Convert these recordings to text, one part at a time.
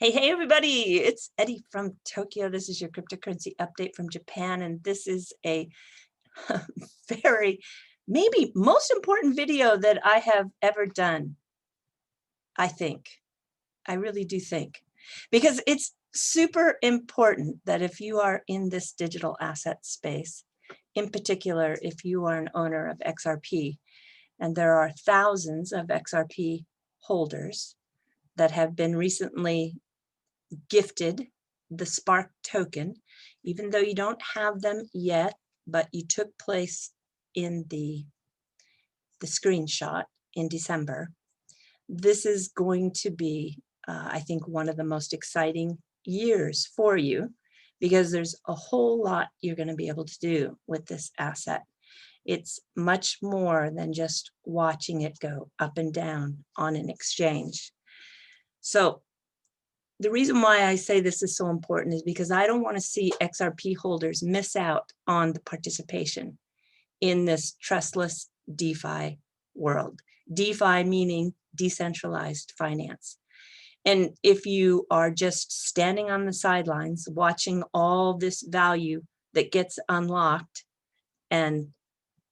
Hey, everybody, it's Eddie from Tokyo. This is your cryptocurrency update from Japan, and this is a very, maybe most important video that I have ever done, I think. I really do think. Because it's super important that if you are in this digital asset space, in particular, if you are an owner of XRP, and there are thousands of XRP holders that have been recently gifted the Spark token, even though you don't have them yet, but you took place in the screenshot in December. This is going to be, I think, one of the most exciting years for you because there's a whole lot you're going to be able to do with this asset. It's much more than just watching it go up and down on an exchange. So the reason why I say this is so important is because I don't want to see XRP holders miss out on the participation in this trustless DeFi world. DeFi meaning decentralized finance. And if you are just standing on the sidelines watching all this value that gets unlocked and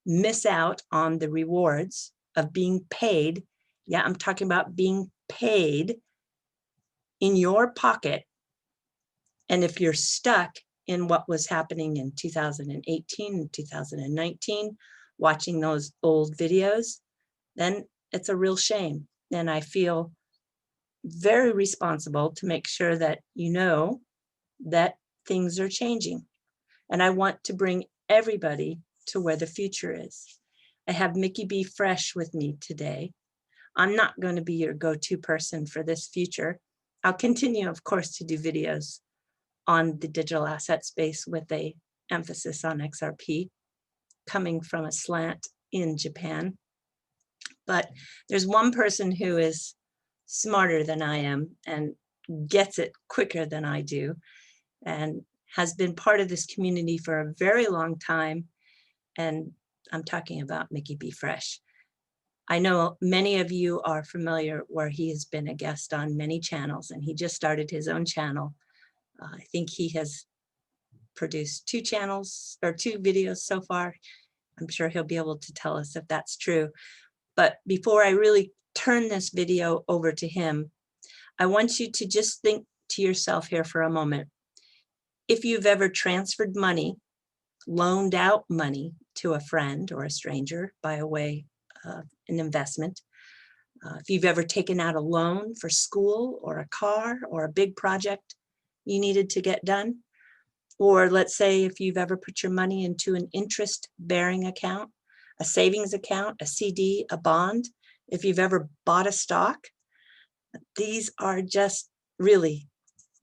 miss out on the rewards of being paid, yeah, I'm talking about being paid in your pocket. And if you're stuck in what was happening in 2018 and 2019, watching those old videos, then it's a real shame. And I feel very responsible to make sure that you know that things are changing. And I want to bring everybody to where the future is. I have Mickey B. Fresh with me today. I'm not going to be your go-to person for this future. I'll continue, of course, to do videos on the digital asset space with a emphasis on XRP, coming from a slant in Japan. But there's one person who is smarter than I am and gets it quicker than I do, and has been part of this community for a very long time. And I'm talking about Mickey B. Fresh. I know many of you are familiar where he has been a guest on many channels, and he just started his own channel. I think he has produced 2 channels or 2 videos so far. I'm sure he'll be able to tell us if that's true. But before I really turn this video over to him, I want you to just think to yourself here for a moment. If you've ever transferred money, loaned out money to a friend or a stranger by way of an investment, if you've ever taken out a loan for school or a car or a big project you needed to get done, or let's say if you've ever put your money into an interest-bearing account, a savings account, a CD, a bond, if you've ever bought a stock, these are just really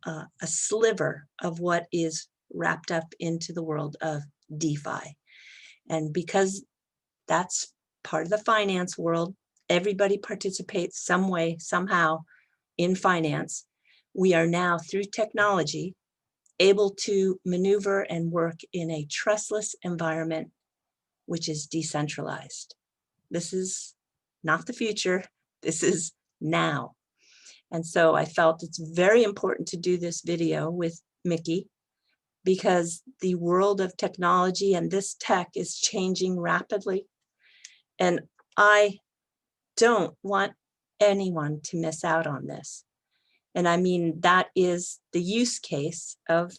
a sliver of what is wrapped up into the world of DeFi. And because that's part of the finance world, everybody participates some way, somehow in finance. We are now, through technology, able to maneuver and work in a trustless environment, which is decentralized. This is not the future, this is now. And so I felt it's very important to do this video with Mickey because the world of technology and this tech is changing rapidly. And I don't want anyone to miss out on this. And I mean, that is the use case of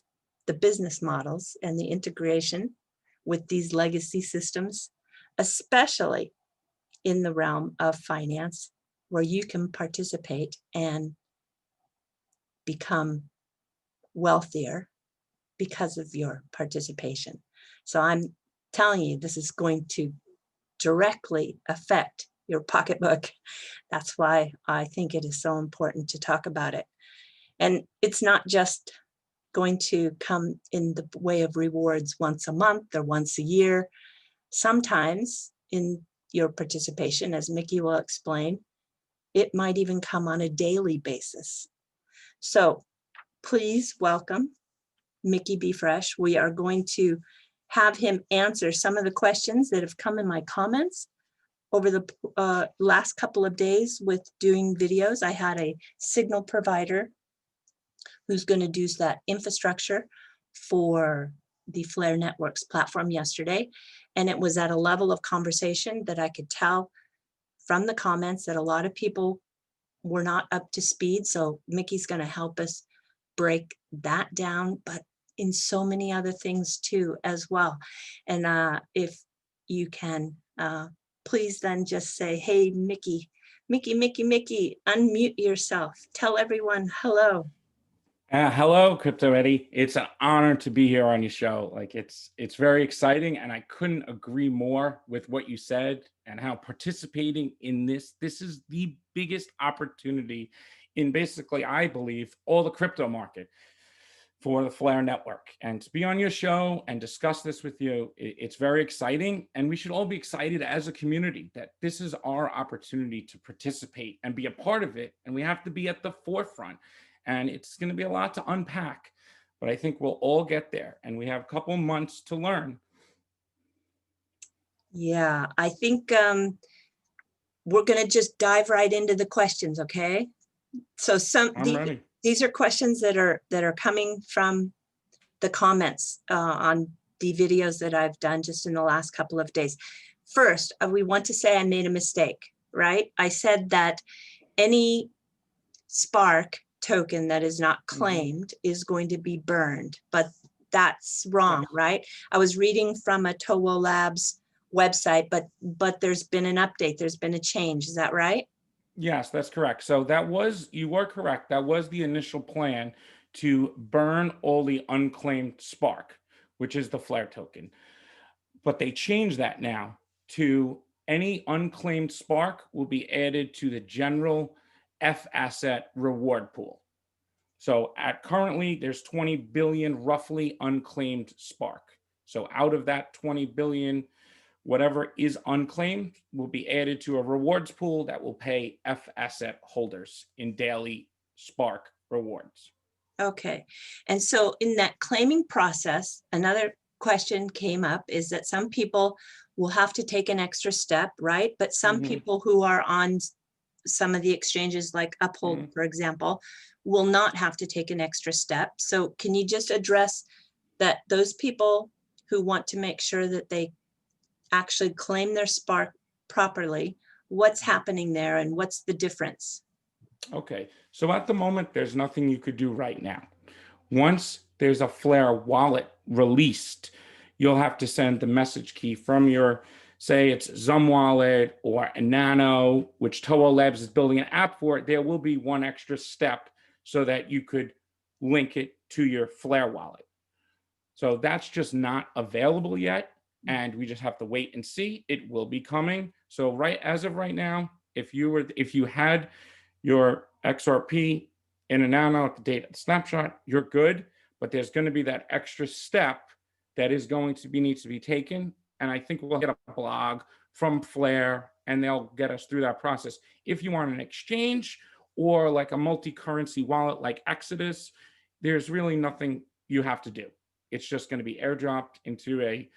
the business models and the integration with these legacy systems, especially in the realm of finance, where you can participate and become wealthier because of your participation. So I'm telling you, this is going to directly affect your pocketbook. That's why I think it is so important to talk about it. And it's not just going to come in the way of rewards once a month or once a year. Sometimes in your participation, as Mickey will explain, it might even come on a daily basis. So please welcome Mickey B. Fresh. We are going to have him answer some of the questions that have come in my comments over the last couple of days with doing videos. I had a signal provider who's going to do that infrastructure for the Flare Networks platform yesterday. And it was at a level of conversation that I could tell from the comments that a lot of people were not up to speed. So Mickey's going to help us break that down, but in so many other things too as well. And if you can, please then just say, hey, Mickey, unmute yourself. Tell everyone hello. Hello, Crypto Eri. It's an honor to be here on your show. Like it's very exciting, and I couldn't agree more with what you said and how participating in this is the biggest opportunity in basically, I believe, all the crypto market for the Flare network. And to be on your show and discuss this with you, it's very exciting, and we should all be excited as a community that this is our opportunity to participate and be a part of it, and we have to be at the forefront. And it's going to be a lot to unpack, but I think we'll all get there, and we have a couple months to learn. Yeah, I think we're going to just dive right into the questions, okay? So these are questions that are coming from the comments on the videos that I've done just in the last couple of days. First, we want to say I made a mistake, right? I said that any Spark token that is not claimed is going to be burned, but that's wrong, right? I was reading from a Towo Labs website, but there's been an update, there's been a change. Is that right? Yes, that's correct. So you were correct. That was the initial plan, to burn all the unclaimed Spark, which is the Flare token. But they changed that now to any unclaimed Spark will be added to the general F asset reward pool. So currently there's 20 billion roughly unclaimed Spark. So out of that 20 billion, whatever is unclaimed will be added to a rewards pool that will pay F asset holders in daily Spark rewards. Okay. And so in that claiming process, another question came up is that some people will have to take an extra step, right? But some people who are on some of the exchanges like Uphold, for example, will not have to take an extra step. So can you just address that those people who want to make sure that they actually claim their Spark properly, what's happening there and what's the difference? Okay, so at the moment, there's nothing you could do right now. Once there's a Flare wallet released, you'll have to send the message key from your, say it's Zum wallet or a Nano, which Towo Labs is building an app for. There will be one extra step so that you could link it to your Flare wallet. So that's just not available yet, and we just have to wait and see. It will be coming. So as of right now, if you had your XRP in a Nano at the date of the snapshot, you're good. But there's going to be that extra step that is going to needs to be taken. And I think we'll get a blog from Flare, and they'll get us through that process. If you want an exchange or like a multi-currency wallet like Exodus, there's really nothing you have to do. It's just going to be airdropped into a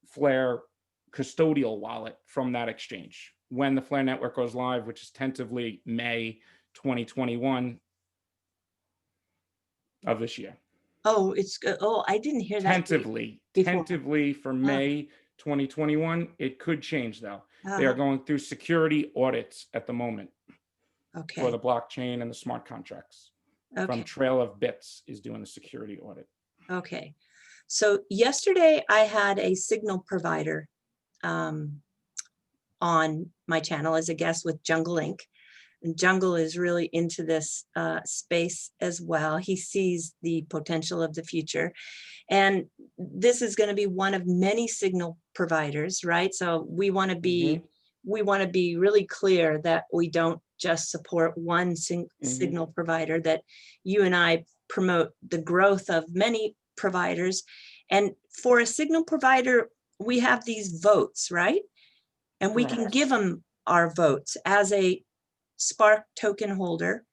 Flare custodial wallet from that exchange when the Flare network goes live, which is tentatively May 2021 of this year. Oh, it's good. Oh, I didn't hear that. Tentatively for May 2021. It could change though. They are going through security audits at the moment for the blockchain and the smart contracts. From Trail of Bits is doing the security audit. Okay. So yesterday I had a signal provider on my channel as a guest with Jungle Inc. And Jungle is really into this space as well. He sees the potential of the future. And this is going to be one of many signal providers, right? So we want to be really clear that we don't just support one signal provider, that you and I promote the growth of many providers. And for a signal provider, we have these votes, right? And we can give them our votes. As a Spark token holder,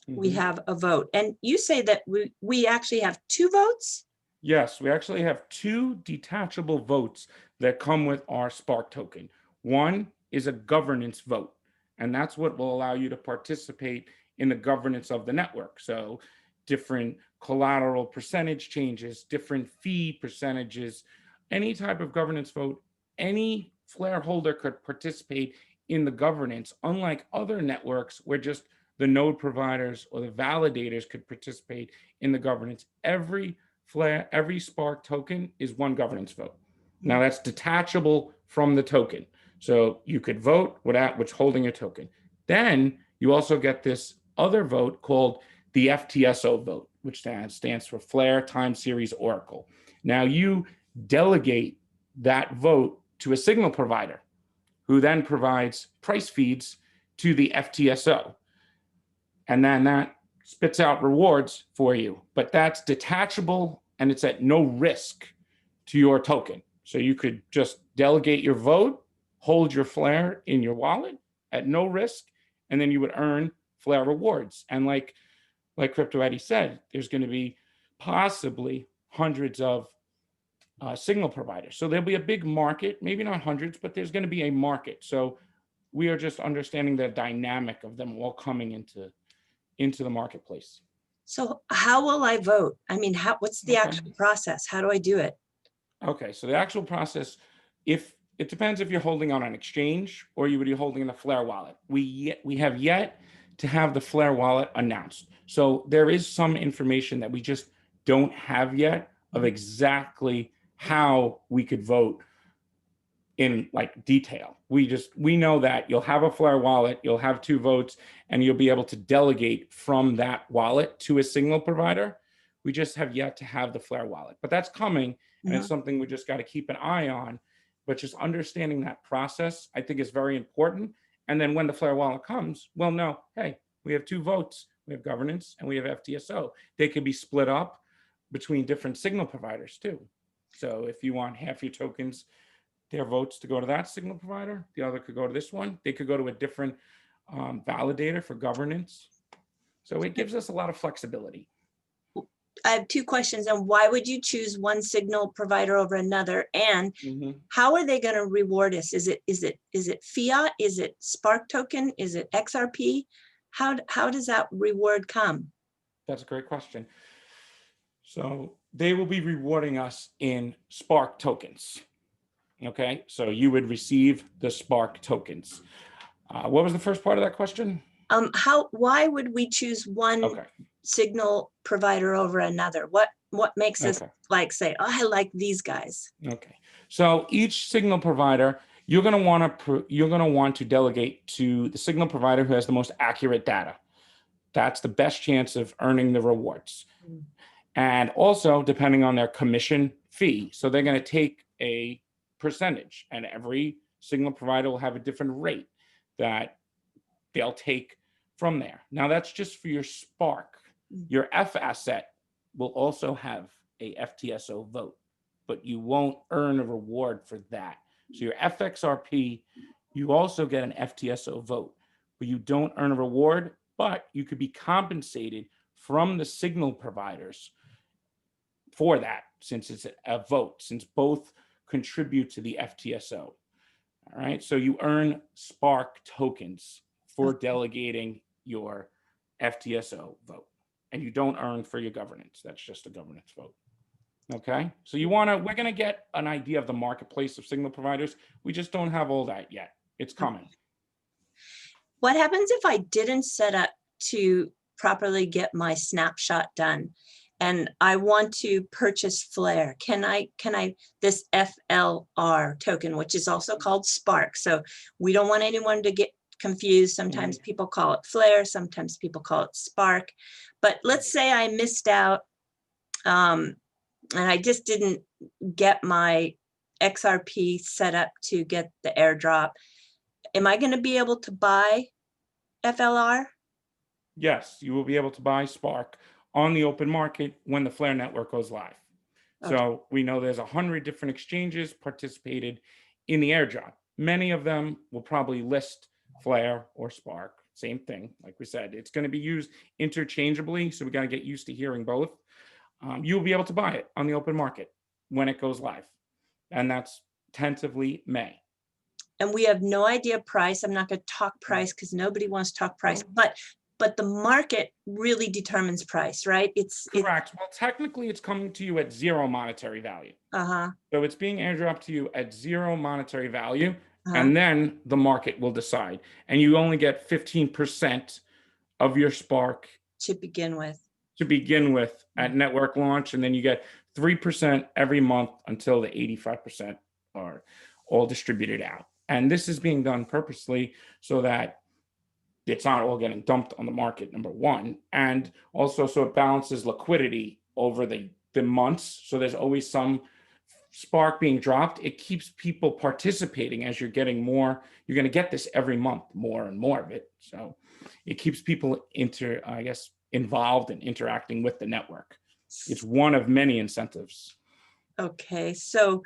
we have a vote. And you say that we actually have 2 votes? Yes, we actually have 2 detachable votes that come with our Spark token. One is a governance vote, and that's what will allow you to participate in the governance of the network. So different collateral percentage changes, different fee percentages, any type of governance vote, any Flare holder could participate in the governance, unlike other networks where just the node providers or the validators could participate in the governance. Every Flare, every Spark token is one governance vote. Now that's detachable from the token. So you could vote without which holding a token. Then you also get this other vote called the FTSO vote, which stands for Flare Time Series Oracle. Now you delegate that vote to a signal provider who then provides price feeds to the FTSO. And then that spits out rewards for you, but that's detachable and it's at no risk to your token. So you could just delegate your vote, hold your Flare in your wallet at no risk, and then you would earn Flare rewards. And like Crypto Eri said, there's going to be possibly hundreds of signal providers. So there'll be a big market, maybe not hundreds, but there's going to be a market. So we are just understanding the dynamic of them all coming into the marketplace. So how will I vote? I mean, what's the actual process? How do I do it? Okay, so the actual process, if it depends if you're holding on an exchange or you would be holding in the Flare wallet. We have yet to have the Flare wallet announced. So there is some information that we just don't have yet of exactly how we could vote in like detail. We know that you'll have a Flare wallet, you'll have 2 votes, and you'll be able to delegate from that wallet to a signal provider. We just have yet to have the Flare wallet, but that's coming, and it's something we just got to keep an eye on. But just understanding that process, I think, is very important. And then when the Flare wallet comes, we'll know, hey, we have 2 votes, we have governance, and we have FTSO. They could be split up between different signal providers too. So if you want half your tokens, their votes to go to that signal provider, the other could go to this one. They could go to a different validator for governance. So it gives us a lot of flexibility. I have 2 questions. And why would you choose one signal provider over another? And how are they going to reward us? Is it fiat? Is it Spark token? Is it XRP? How does that reward come? That's a great question. So they will be rewarding us in Spark tokens. Okay, so you would receive the Spark tokens. What was the first part of that question? Why would we choose one signal provider over another? What makes us like say, oh, I like these guys? Okay, so each signal provider, you're going to want to delegate to the signal provider who has the most accurate data. That's the best chance of earning the rewards. And also depending on their commission fee. So they're going to take a percentage, and every signal provider will have a different rate that they'll take from there. Now that's just for your Spark. Your F asset will also have a FTSO vote, but you won't earn a reward for that. So your FXRP, you also get an FTSO vote, but you don't earn a reward, but you could be compensated from the signal providers for that, since it's a vote, since both contribute to the FTSO. All right, so you earn Spark tokens for delegating your FTSO vote, and you don't earn for your governance. That's just a governance vote. Okay, so we're gonna get an idea of the marketplace of signal providers. We just don't have all that yet. It's coming. What happens if I didn't set up to properly get my snapshot done? And I want to purchase Flare. Can I this FLR token, which is also called Spark. So we don't want anyone to get confused. Sometimes people call it Flare, sometimes people call it Spark. But let's say I missed out and I just didn't get my XRP set up to get the airdrop. Am I going to be able to buy FLR? Yes, you will be able to buy Spark on the open market when the Flare network goes live. So we know there's 100 different exchanges participated in the airdrop. Many of them will probably list Flare or Spark, same thing. Like we said, it's going to be used interchangeably. So we got to get used to hearing both. You'll be able to buy it on the open market when it goes live. And that's tentatively May. And we have no idea price. I'm not going to talk price because nobody wants to talk price, but but the market really determines price, right? It's Correct. Well, technically, it's coming to you at zero monetary value. uh-huh, So it's being airdropped to you at zero monetary value, uh-huh, and then the market will decide. And you only get 15% of your Spark to begin with. to begin with at network launch, and then you get 3% every month until the 85% are all distributed out. And this is being done purposely so that it's not all getting dumped on the market, number one, and also so it balances liquidity over the months. So there's always some Spark being dropped. It keeps people participating as you're getting more. You're going to get this every month, more and more of it. So it keeps people involved and interacting with the network. It's one of many incentives. Okay, so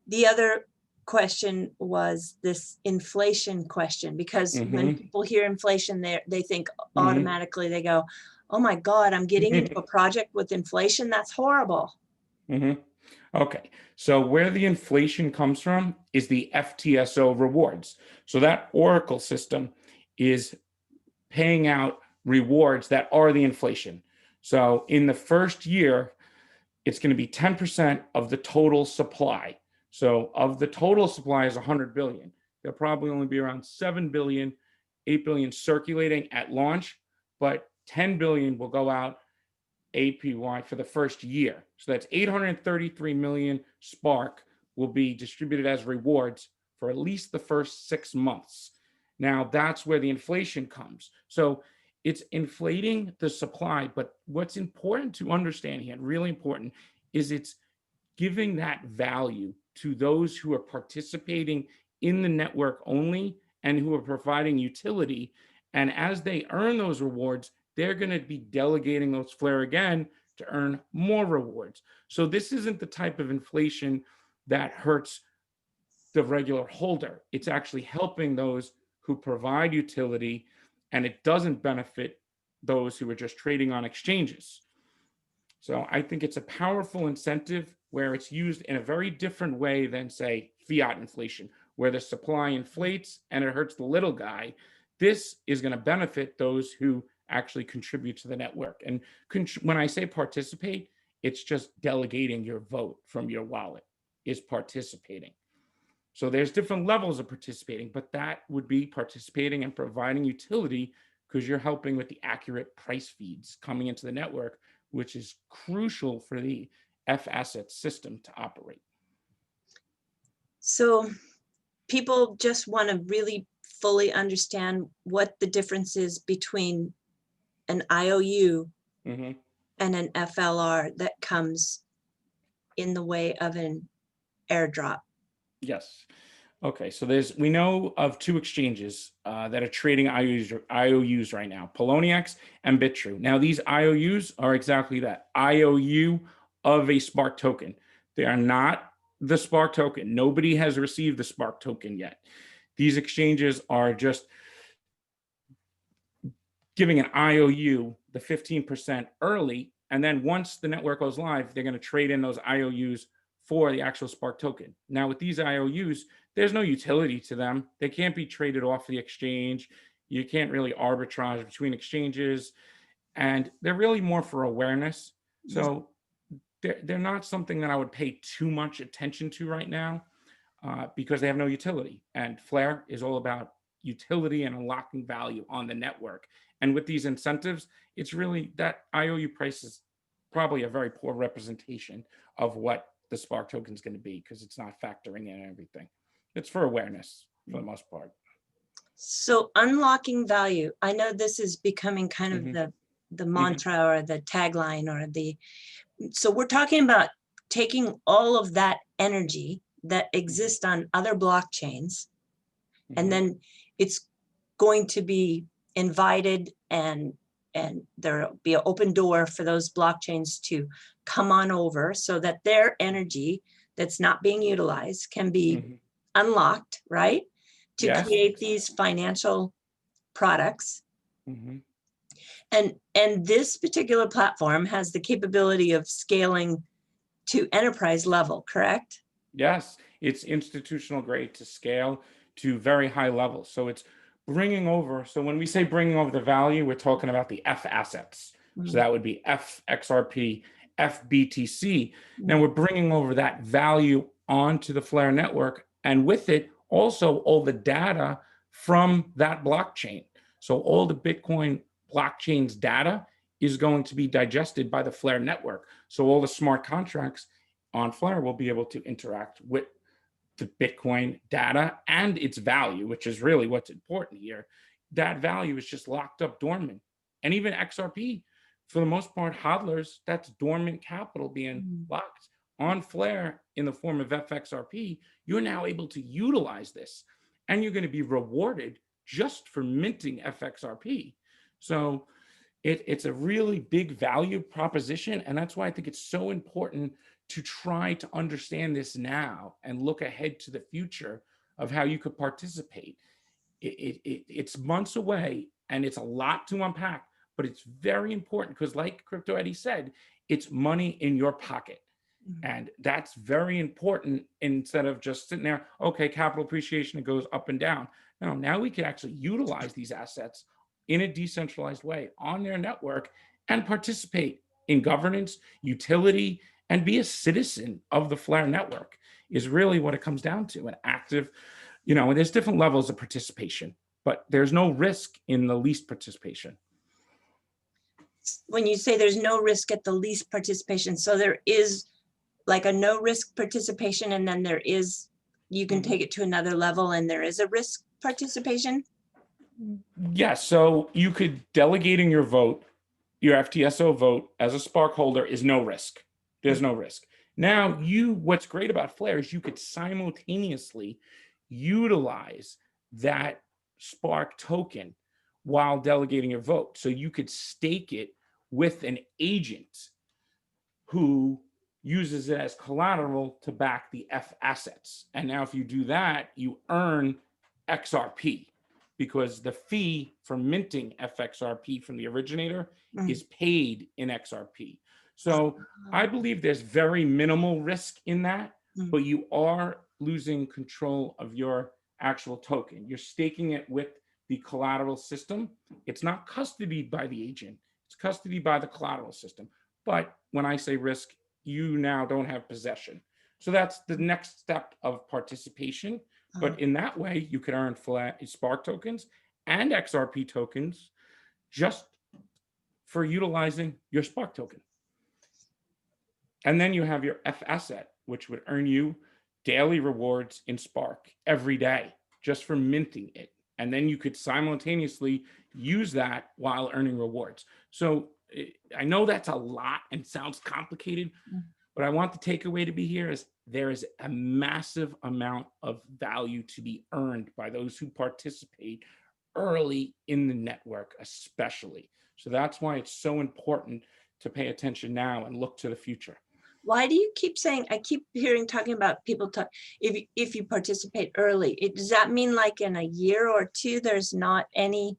the other question was this inflation question, because when people hear inflation, they think automatically, they go, oh my God, I'm getting into a project with inflation. That's horrible. Okay, so where the inflation comes from is the FTSO rewards. So that Oracle system is paying out rewards that are the inflation. So in the first year, it's going to be 10% of the total supply. So of the total supply is 100 billion. There'll probably only be around 7 billion, 8 billion circulating at launch, but 10 billion will go out APY for the first year. So that's 833 million Spark will be distributed as rewards for at least the first 6 months. Now that's where the inflation comes. So it's inflating the supply, but what's important to understand here, really important, is it's giving that value to those who are participating in the network only and who are providing utility. And as they earn those rewards, they're going to be delegating those flare again to earn more rewards. So this isn't the type of inflation that hurts the regular holder. It's actually helping those who provide utility, and it doesn't benefit those who are just trading on exchanges. So I think it's a powerful incentive where it's used in a very different way than, say, fiat inflation, where the supply inflates and it hurts the little guy. This is going to benefit those who actually contribute to the network. And when I say participate, it's just delegating your vote from your wallet is participating. So there's different levels of participating, but that would be participating and providing utility because you're helping with the accurate price feeds coming into the network, which is crucial for the F asset system to operate. So people just want to really fully understand what the difference is between an IOU and an FLR that comes in the way of an airdrop. Yes. Okay, so we know of 2 exchanges that are trading IOUs right now, Poloniex and Bitrue. Now, these IOUs are exactly that, IOU of a Spark token. They are not the Spark token. Nobody has received the Spark token yet. These exchanges are just giving an IOU the 15% early, and then once the network goes live, they're going to trade in those IOUs for the actual Spark token. Now, with these IOUs, there's no utility to them. They can't be traded off the exchange. You can't really arbitrage between exchanges, and they're really more for awareness. So they're not something that I would pay too much attention to right now because they have no utility. And Flare is all about utility and unlocking value on the network. And with these incentives, it's really that IOU price is probably a very poor representation of what the Spark token is going to be because it's not factoring in everything. It's for awareness for the most part. So unlocking value, I know this is becoming kind of the mantra or the tagline or so we're talking about taking all of that energy that exists on other blockchains, and then it's going to be invited and there'll be an open door for those blockchains to come on over so that their energy that's not being utilized can be unlocked, right? To create these financial products. And this particular platform has the capability of scaling to enterprise level, correct? Yes, it's institutional grade to scale to very high levels. So it's bringing over, so when we say bringing over the value, we're talking about the F assets. So that would be F XRP, FBTC. Now we're bringing over that value onto the Flare network, and with it, also all the data from that blockchain. So all the Bitcoin blockchain's data is going to be digested by the Flare network. So all the smart contracts on Flare will be able to interact with the Bitcoin data and its value, which is really what's important here. That value is just locked up dormant. And even XRP, for the most part, hodlers, that's dormant capital being locked on Flare in the form of FXRP. You're now able to utilize this, and you're going to be rewarded just for minting FXRP. So it's a really big value proposition. And that's why I think it's so important to try to understand this now and look ahead to the future of how you could participate. It's months away, and it's a lot to unpack, but it's very important because, like Crypto Eri said, it's money in your pocket. And that's very important instead of just sitting there, okay, capital appreciation, it goes up and down. No, now we can actually utilize these assets in a decentralized way on their network and participate in governance, utility, and be a citizen of the Flare network is really what it comes down to. An active, and there's different levels of participation, but there's no risk in the least participation. When you say there's no risk at the least participation, so there is like a no risk participation, and then there is, you can take it to another level and there is a risk participation? Yes, so you could delegating your vote, your FTSO vote as a Spark holder is no risk. There's no risk. Now, what's great about Flare is you could simultaneously utilize that Spark token while delegating your vote. So you could stake it with an agent who uses it as collateral to back the F assets. And now if you do that, you earn XRP, because the fee for minting FXRP from the originator is paid in XRP. So I believe there's very minimal risk in that, but you are losing control of your actual token. You're staking it with the collateral system. It's not custodied by the agent. It's custodied by the collateral system. But when I say risk, you now don't have possession. So that's the next step of participation. But in that way, you could earn Spark tokens and XRP tokens just for utilizing your Spark token. And then you have your F asset, which would earn you daily rewards in Spark every day just for minting it. And then you could simultaneously use that while earning rewards. So I know that's a lot and sounds complicated, but I want the takeaway to be here is there is a massive amount of value to be earned by those who participate early in the network, especially. So that's why it's so important to pay attention now and look to the future. Why do you keep saying, I keep hearing talking about people talk, if you participate early, does that mean like in a year or two, there's not any,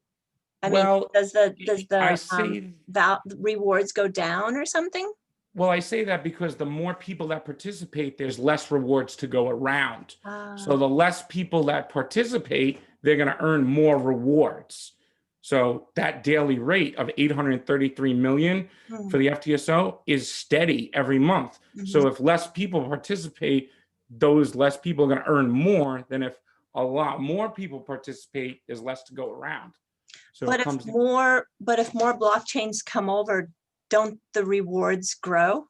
I mean, does the rewards go down or something? Well, I say that because the more people that participate, there's less rewards to go around. So the less people that participate, they're going to earn more rewards. So that daily rate of 833 million for the FTSO is steady every month. So if less people participate, those less people are going to earn more than if a lot more people participate, there's less to go around. So but if more blockchains come over, don't the rewards grow?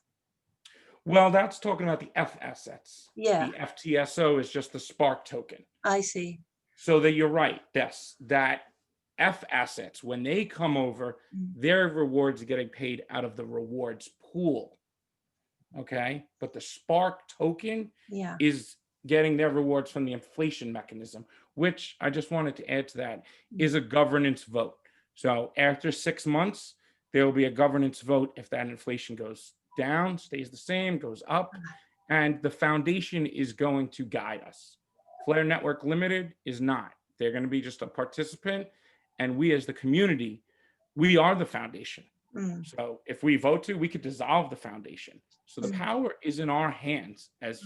Well, that's talking about the F assets. Yeah. The FTSO is just the Spark token. I see. So that you're right. Yes, that F assets, when they come over, their rewards are getting paid out of the rewards pool. Okay. But the Spark token is getting their rewards from the inflation mechanism, which I just wanted to add to that is a governance vote. So after 6 months, there will be a governance vote if that inflation goes down, stays the same, goes up, and the foundation is going to guide us. Flare Network Limited is not. They're going to be just a participant, and we as the community, we are the foundation. So if we vote to, we could dissolve the foundation. So the power is in our hands as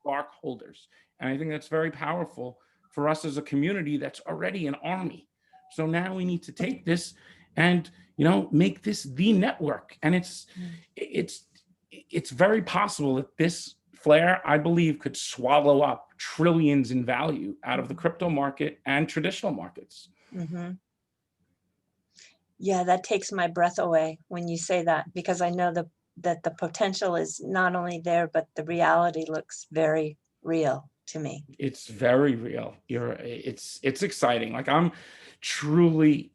Spark holders. And I think that's very powerful for us as a community that's already an army. So now we need to take this and, make this the network. And it's very possible that this flare, I believe, could swallow up trillions in value out of the crypto market and traditional markets. Mm-hmm. Yeah, that takes my breath away when you say that, because I know that the potential is not only there, but the reality looks very real to me. It's very real. It's exciting. Like, I'm truly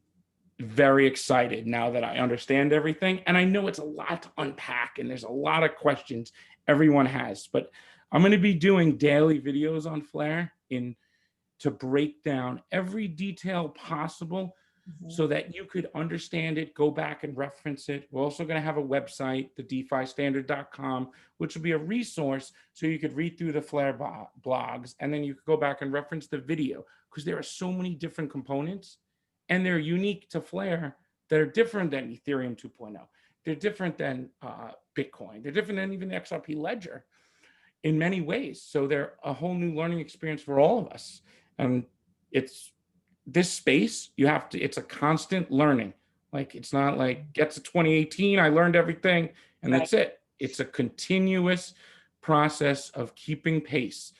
very excited now that I understand everything. And I know it's a lot to unpack and there's a lot of questions everyone has, but I'm going to be doing daily videos on Flare to break down every detail possible so that you could understand it, go back and reference it. We're also going to have a website, the DeFiStandard.com, which will be a resource so you could read through the Flare blogs, and then you could go back and reference the video, because there are so many different components and they're unique to Flare that are different than Ethereum 2.0. They're different than Bitcoin. They're different than even the XRP ledger in many ways. So they're a whole new learning experience for all of us. And it's this space, it's a constant learning. Like, it's not like get to 2018, I learned everything and that's it. It's a continuous process of keeping pace.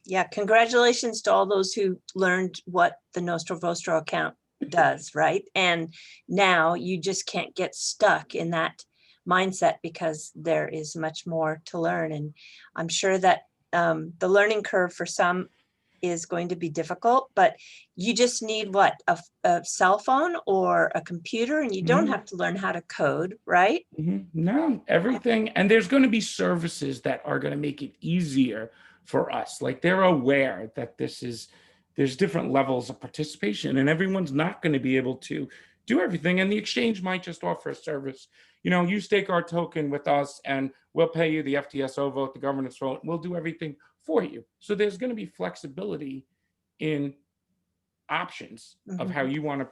Yeah, congratulations to all those who learned what the Nostro Vostro account does, right? And now you just can't get stuck in that mindset, because there is much more to learn. And I'm sure that the learning curve for some is going to be difficult, but you just need what, a cell phone or a computer, and you don't have to learn how to code, right? No, everything. And there's going to be services that are going to make it easier for us. Like, they're aware that there's different levels of participation and everyone's not going to be able to do everything. And the exchange might just offer a service. You stake our token with us and we'll pay you the FTSO vote, the governance vote, we'll do everything for you. So there's going to be flexibility in options of how you want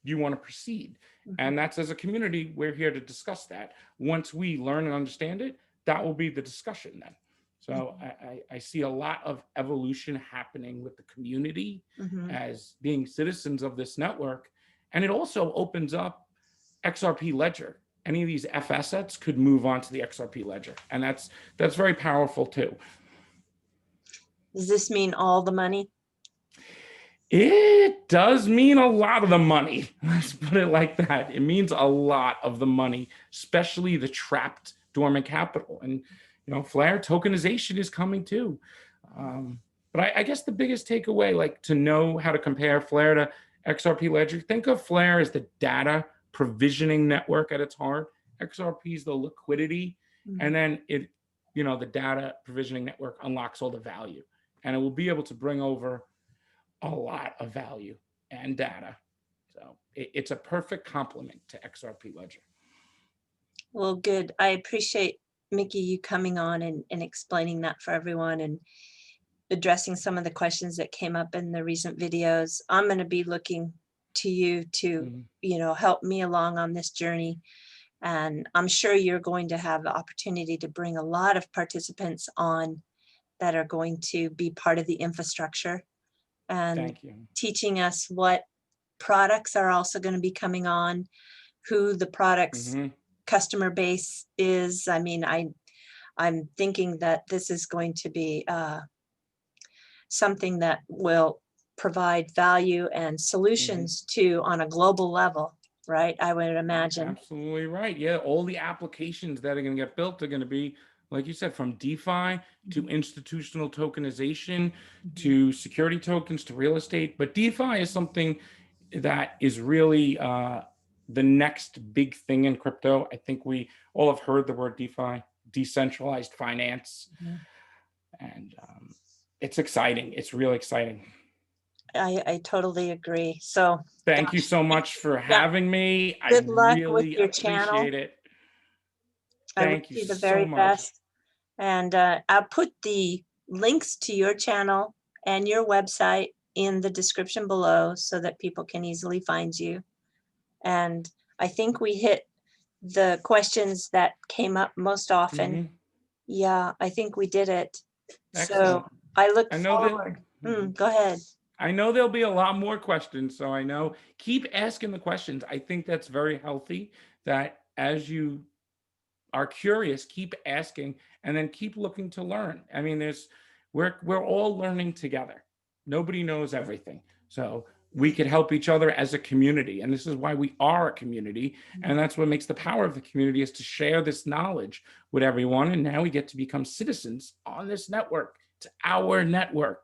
to proceed. And that's, as a community, we're here to discuss that. Once we learn and understand it, that will be the discussion then. So I see a lot of evolution happening with the community as being citizens of this network. And it also opens up XRP ledger. Any of these F assets could move on to the XRP ledger. And that's very powerful too. Does this mean all the money? It does mean a lot of the money. Let's put it like that. It means a lot of the money, especially the trapped dormant capital. And, Flare tokenization is coming too. But I guess the biggest takeaway, like, to know how to compare Flare to XRP ledger, think of Flare as the data provisioning network at its heart. XRP is the liquidity. And then the data provisioning network unlocks all the value. And it will be able to bring over a lot of value and data. So it's a perfect complement to XRP ledger. Well, good. I appreciate, Mickey, you coming on and explaining that for everyone and addressing some of the questions that came up in the recent videos. I'm going to be looking to you to, help me along on this journey. And I'm sure you're going to have the opportunity to bring a lot of participants on that are going to be part of the infrastructure and teaching us what products are also going to be coming on, who the products customer base is. I mean, I'm thinking that this is going to be something that will provide value and solutions to on a global level, right? I would imagine. Absolutely right. Yeah, all the applications that are going to get built are going to be, like you said, from DeFi to institutional tokenization to security tokens to real estate. But DeFi is something that is really the next big thing in crypto. I think we all have heard the word DeFi, decentralized finance. And it's exciting. It's really exciting. I totally agree. So thank you so much for having me. Good luck really with your appreciate channel. it. I Thank wish you the so very much. best. And I'll put the links to your channel and your website in the description below so that people can easily find you. And I think we hit the questions that came up most often. Yeah, I think we did it. Excellent. So I look forward. Go ahead. I know there'll be a lot more questions. So I know, keep asking the questions. I think that's very healthy, that as you are curious, keep asking, and then keep looking to learn. I mean, we're all learning together. Nobody knows everything. So we could help each other as a community. And this is why we are a community. And that's what makes the power of the community, is to share this knowledge with everyone. And now we get to become citizens on this network. It's our network.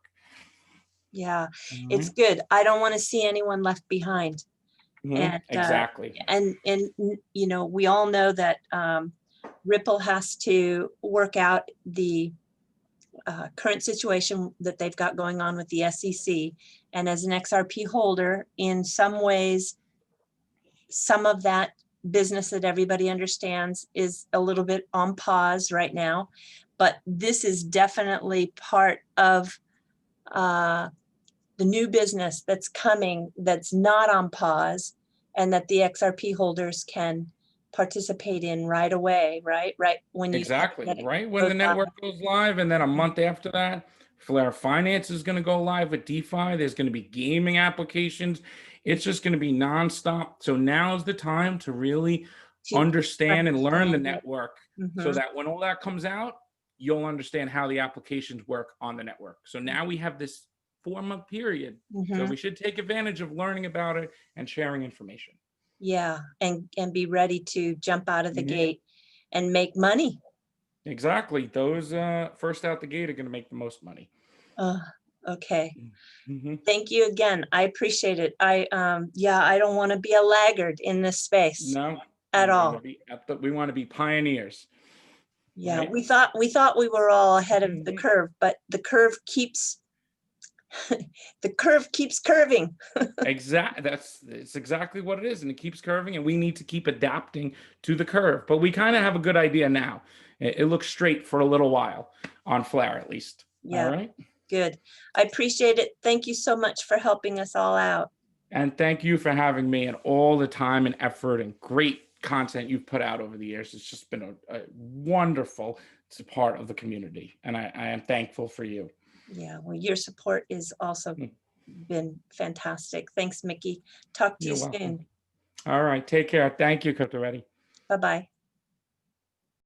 Yeah, All it's right. good. I don't want to see anyone left behind. And Exactly. you know, we all know that Ripple has to work out the current situation that they've got going on with the SEC. And as an XRP holder, in some ways, some of that business that everybody understands is a little bit on pause right now. But this is definitely part of the new business that's coming, that's not on pause, and that the XRP holders can participate in right away, right? Right when you Exactly. that it Right when goes the live. network goes live, and then a month after that, Flare Finance is going to go live with DeFi. There's going to be gaming applications. It's just going to be nonstop. So now's the time to really To understand and learn the understand it. network, so Mhm. that when all that comes out, you'll understand how the applications work on the network. So now we have this 4-month period. So Mhm. we should take advantage of learning about it and sharing information. Yeah, and be ready to jump out of the Mhm. gate and make money. Exactly. Those first out the gate are going to make the most money. Uh, okay. Mhm. Thank you again. I appreciate it. Yeah, I don't want to be a laggard in this space No, at we want to all. be we want to be pioneers, Yeah, right? we thought we were all ahead of the Mhm. curve, but the curve keeps the curve keeps curving. It's exactly what it is, and it keeps curving, and we need to keep adapting to the curve. But we kind of have a good idea now. It looks straight for a little while on Flare, at least. All Yeah, right. good. I appreciate it. Thank you so much for helping us all out. And thank you for having me, and all the time and effort and great content you've put out over the years. It's just been a wonderful part of the community, and I am thankful for you. Yeah, well, your support is also been fantastic. Thanks, Mickey. Talk to you You're welcome. soon. All right. Take care. Thank you, Crypto Eri. Bye-bye.